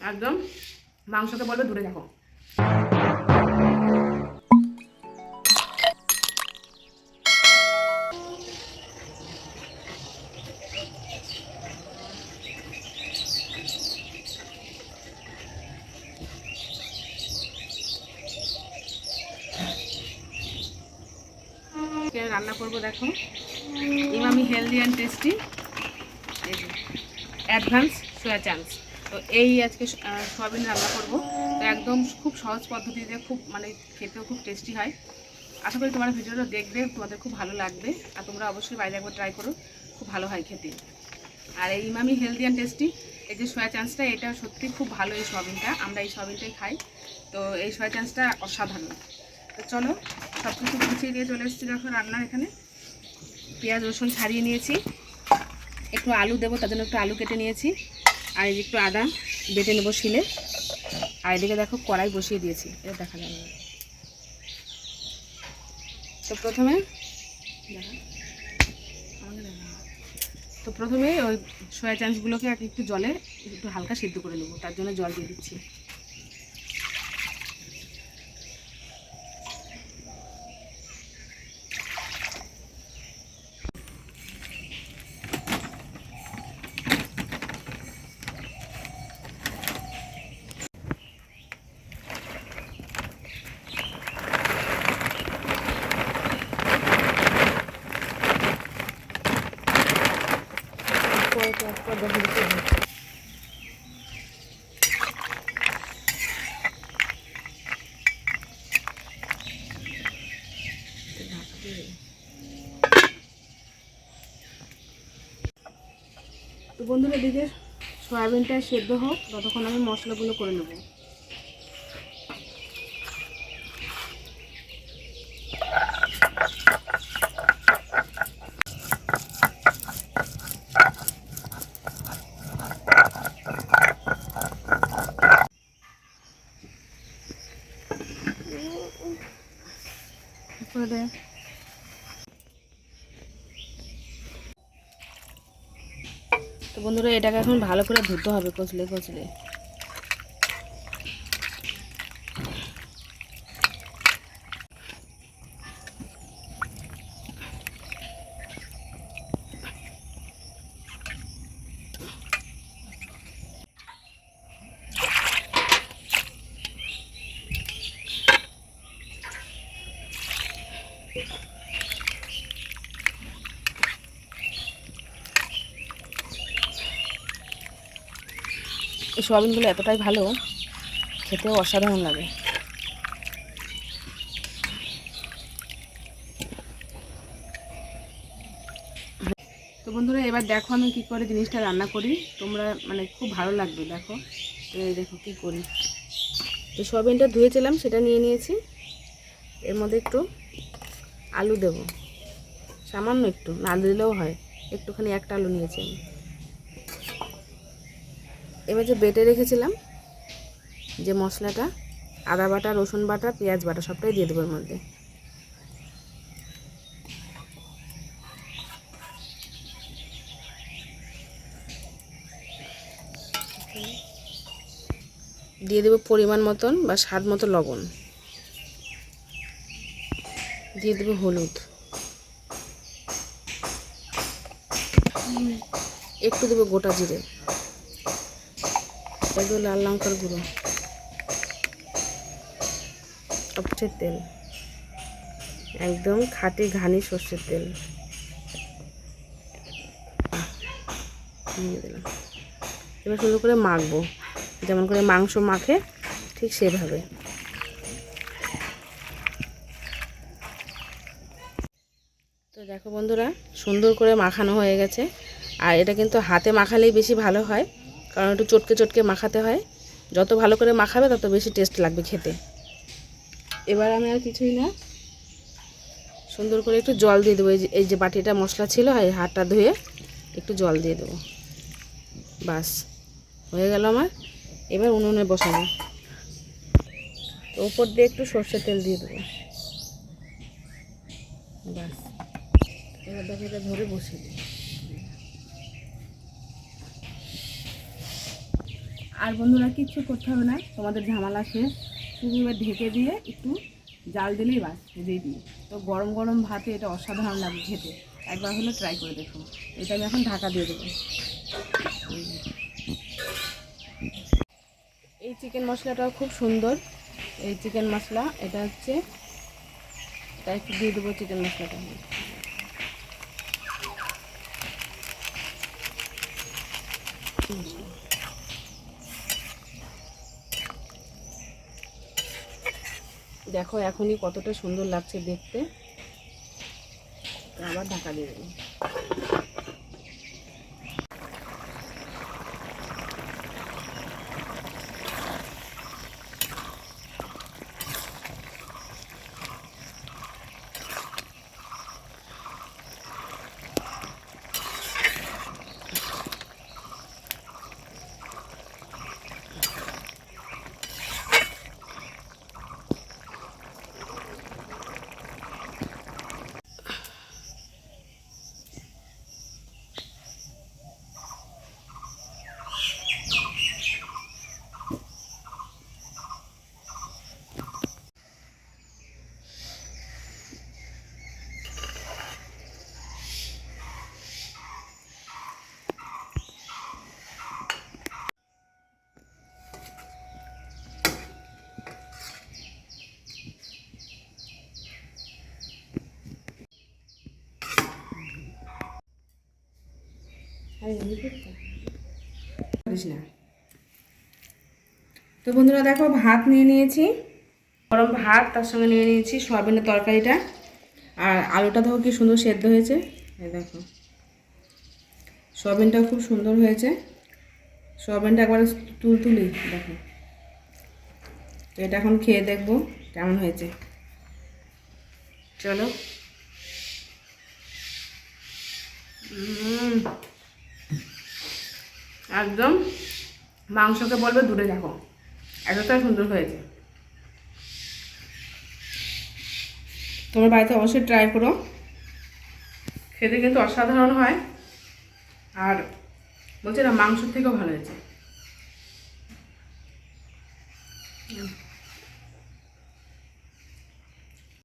একদম মাংসকে বলবে দূরে দেখো। রান্না করবো দেখো Emami healthy and tasty advance soya chunks. তো এই আজকে সয়াবিন রান্না করবো। তো একদম খুব সহজ পদ্ধতিতে, খুব মানে খেতেও খুব টেস্টি হয়। আশা করি তোমরা ভিডিওটা দেখবে, তোমাদের খুব ভালো লাগবে। আর তোমরা অবশ্যই বাইরে একবার ট্রাই করো, খুব ভালো হয় খেতে। আর এই ইমামি হেলদি অ্যান্ড টেস্টি এই যে সোয়া চাংসটা, এটা সত্যি খুব ভালো। এই সয়াবিনটা আমরা এই সয়াবিনটাই খাই। তো এই সোয়া চাংসটা অসাধারণ। তো চলো সব কিছু গুছিয়ে দিয়ে চলে এসেছি দেখো রান্নার এখানে। পেঁয়াজ রসুন ছাড়িয়ে নিয়েছি, একটু আলু দেবো তার জন্য একটু আলু কেটে নিয়েছি, আর এই একটু আদা বেটে নেবো শিলে। আর এদিকে দেখো কড়াই বসিয়ে দিয়েছি, এটা দেখা যাবে। তো প্রথমে ওই সয়া চাংসগুলোকে একটু জলে একটু হালকা সিদ্ধ করে নেবো, তার জন্য জল দিয়ে দিচ্ছি। তো বন্ধুরা এদিকে সয়াবিনটা সেদ্ধ হোক, ততক্ষণ আমি মশলাগুলো করে নেব। তো বন্ধুরা এটাকে এখন ভালো করে ধুতে হবে কচলে কচলে। এই সয়াবিনগুলো এতটাই ভালো, খেতেও অসাধারণ লাগে। তো বন্ধুরা এবার দেখো আমি কি করে জিনিসটা রান্না করি, তোমরা মানে খুব ভালো লাগবে। দেখো এই দেখো কি করি। তো সয়াবিনটা ধুয়েছিলাম, সেটা নিয়ে নিয়েছি। এর মধ্যে একটু আলু দেব, সামান্য একটু, না আলু দিলেও হয়, একটুখানি একটা আলু নিয়েছি আমি। এবার যে বেটে রেখেছিলাম যে মশলাটা, আদা বাটা, রসুন বাটা, পেঁয়াজ বাটা সবটাই দিয়ে দেবো এর মধ্যে। দিয়ে দেবো পরিমাণ মতন বা স্বাদ মতো লবণ, দিয়ে দেবো হলুদ, একটু দেবো গোটা জিরে, দেবো লাল লঙ্কার গুঁড়ো, সরষের তেল, একদম খাঁটি ঘানি সর্ষের তেল দিয়ে দিলাম। এবার সুন্দর করে মাখবো, যেমন করে মাংস মাখে ঠিক সেভাবে। তো দেখো বন্ধুরা সুন্দর করে মাখানো হয়ে গেছে। আর এটা কিন্তু হাতে মাখালেই বেশি ভালো হয়, কারণ একটু চটকে চটকে মাখাতে হয়। যত ভালো করে মাখাবে তত বেশি টেস্ট লাগবে খেতে। এবার আমি আর কিছুই না, সুন্দর করে একটু জল দিয়ে দেবো। এই যে বাটিটা মশলা ছিল, এই হাতটা ধুয়ে একটু জল দিয়ে দেবো। বাস হয়ে গেল আমার। এবার উনুনে বসাবো। তো উপর দিয়ে একটু সর্ষের তেল দিয়ে দেবো। বাস এবার দেখো এটা ধরে বসিয়ে দিই। আর বন্ধুরা কিচ্ছু করতে হবে না, তোমাদের ঝামেলা শেষ। শুধু এবার ঢেকে দিয়ে একটু জাল দিলেই বাস রেডি। তো গরম গরম ভাতে এটা অসাধারণ লাগে খেতে, একবার হলে ট্রাই করে দেখো। এটা আমি এখন ঢাকা দিয়ে দেবো। এই চিকেন মশলাটাও খুব সুন্দর, এই চিকেন মশলা এটা হচ্ছে, এটা একটু দিয়ে দেবো চিকেন মশলাটা। দেখো এখনই কতটা সুন্দর লাগছে দেখতে। আবার ঢাকা দিয়ে দেবো। তো বন্ধুরা দেখো ভাত নিয়ে নিয়েছি, গরম ভাত, তার সঙ্গে নিয়ে নিয়েছি সয়াবিনের তরকারিটা, আর আলুটা দেখো কি সুন্দর সেদ্ধ হয়েছে। এই দেখো সয়াবিনটাও খুব সুন্দর হয়েছে, সয়াবিনটা একবার তুলি দেখো। তো এটা এখন খেয়ে দেখবো কেমন হয়েছে। চলো। একদম মাংসকে বলবে দূরে দেখো, এতটাই সুন্দর হয়েছে। তোমার বাড়িতে অবশ্যই ট্রাই করো, খেতে কিন্তু অসাধারণ হয়। আর বলছি না, মাংসের থেকেও ভালো হয়েছে।